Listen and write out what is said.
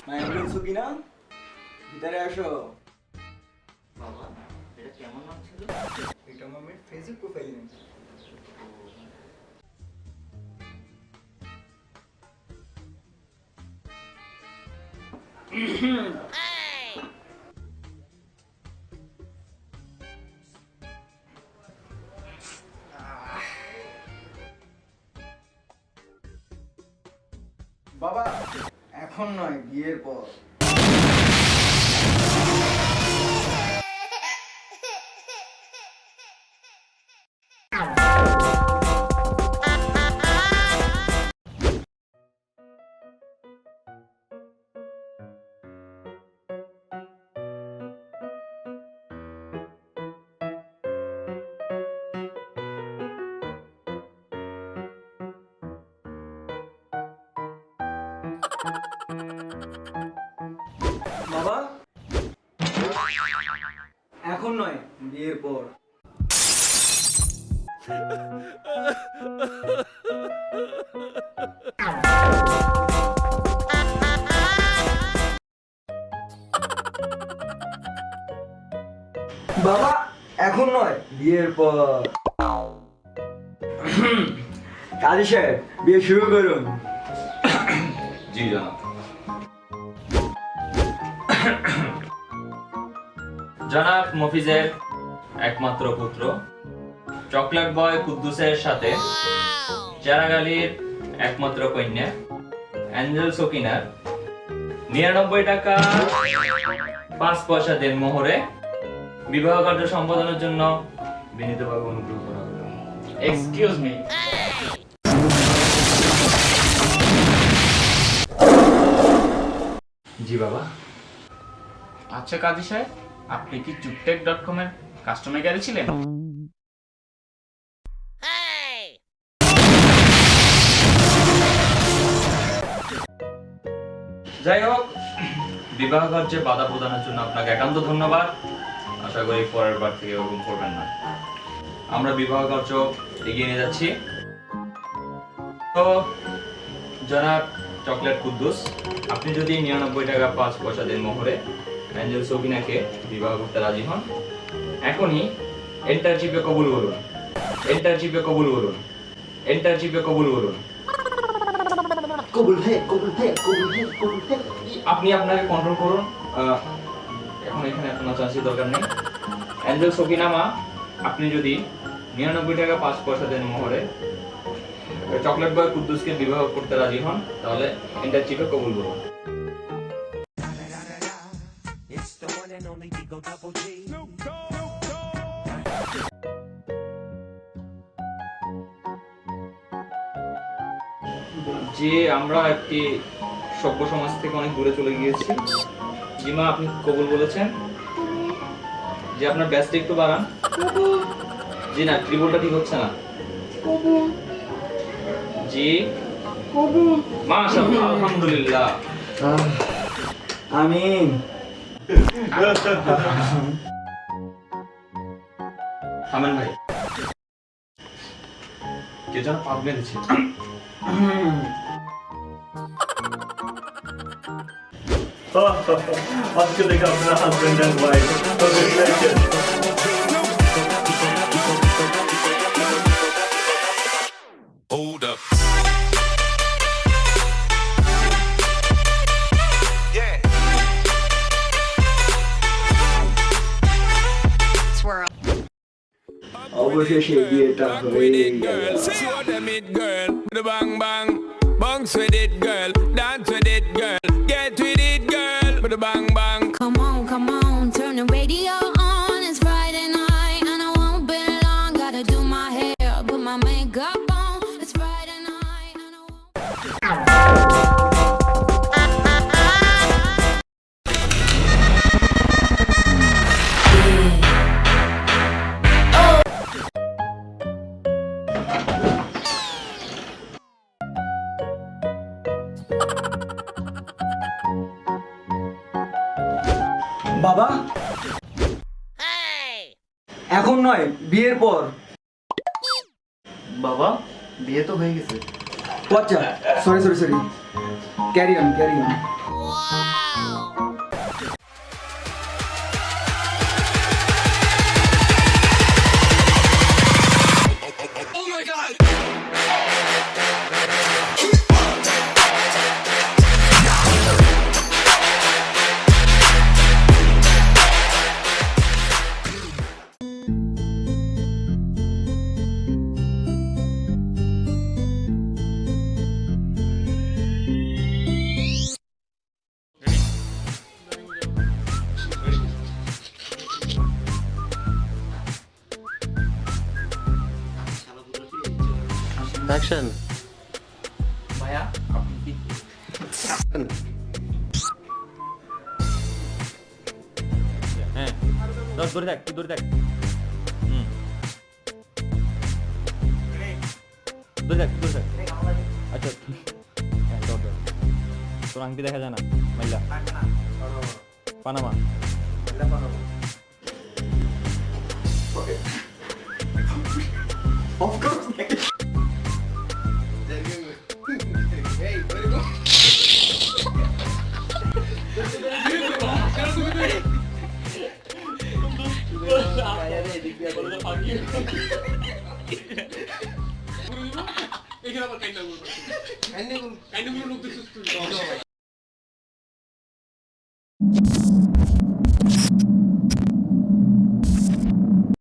মায়াবুল সুকিনা ভিতরে আসো। বাবা এটা কেমন নাম ছিল? এটা আমার ফেসবুক প্রোফাইল নেম। বাবা এখন নয়, বিয়ের পর। বাবা এখন নয়, বিয়ের পর। বাবা এখন নয়, বিয়ের পর। কাজী সাহেব বিয়ে শুরু করুন। জি জনাব। জনাব মফিজের একমাত্র পুত্র চকলেট বয় কুদ্দুসের সাথে চারাগালির একমাত্র কন্যা অ্যাঞ্জেল সকিনার ৯৯ টাকা ৫ পয়সা দেনমোহরে বিবাহ কার্য সম্পাদনের জন্য বিনীতভাবে অনুরোধ করা হলো। এক্সকিউজ মি, জি বাবা। আচ্ছা কাজী সাহেব, আপনি কি চুপটেক.com এর কাস্টমার কেয়ারে ছিলেন? যাই হোক, বিবাহ কার্যে বাধা প্রদানের জন্য আপনাকে একান্ত ধন্যবাদ। আশা করি পরের বার থেকে এরকম করবেন না। আমরা বিবাহ কার্য এগিয়ে নিয়ে যাচ্ছি। তো জনাব চকলেট কুদ্দুস, আপনি যদি ৯৯ টাকা ৫ পয়সা দেন মোহরে অ্যাঞ্জেল সকিনাকে বিবাহ করতে রাজি হন, এখনই এন্টার চিপে কবুল বলুন, এন্টার চিপে কবুল বলুন, এন্টার চিপে কবুল বলুন। কবুল হে, কবুল হে, কবুল হে, কবুল হে। আপনি আপনাকে কন্ট্রোল করুন। এখন এখানে এত নাচানাচির দরকার নেই। অ্যাঞ্জেল সকিনা মা, আপনি যদি ৯৯ টাকা ৫ পয়সা দেন মোহরে চকলেট বয় কুদ্দুসকে বিবাহ করতে রাজি হন, তাহলে এন্টার চিপে কবুল বলুন। যে আমরা একটি সভ্য সমাজ থেকে অনেক দূরে চলে গিয়েছি। জি মা, আপনি কবুল বলেছেন। যে আপনার ব্যাসটা একটু বাড়ান। জি না, ট্রিবলটা ঠিক হচ্ছে না। জি মাশাআল্লাহ, আলহামদুলিল্লাহ। আমিন। থামেন ভাই, কে যেন পাপ মেরেছে। আজকে দেখে আপনারা husband and wife. Hold up. Yeah. Swirl. অবশেষে বিয়েটা হয়ে গেল। Show them it, girl. With a bang bang. Bounce with it, girl. Dance with it, girl. Get with it, girl. With a bang bang. Come on, turn the radio on. It's Friday night and I won't be long. Gotta do my hair, put my makeup on. It's Friday night and I won't. বাবা এখন নয়, বিয়ের পর। বাবা বিয়ে তো হয়ে গেছে। আচ্ছা, সরি, ক্যারি অন। অ্যাকশন ভাইয়া আপনি কি হ্যাঁ ধরে থাক তুই ধরে থাক ধরে থাক আচ্ছা হ্যাঁ ধর তোর আংটি দেখা যায় না মাইলা পানামা এখানে আবার কাইন্ডা করবো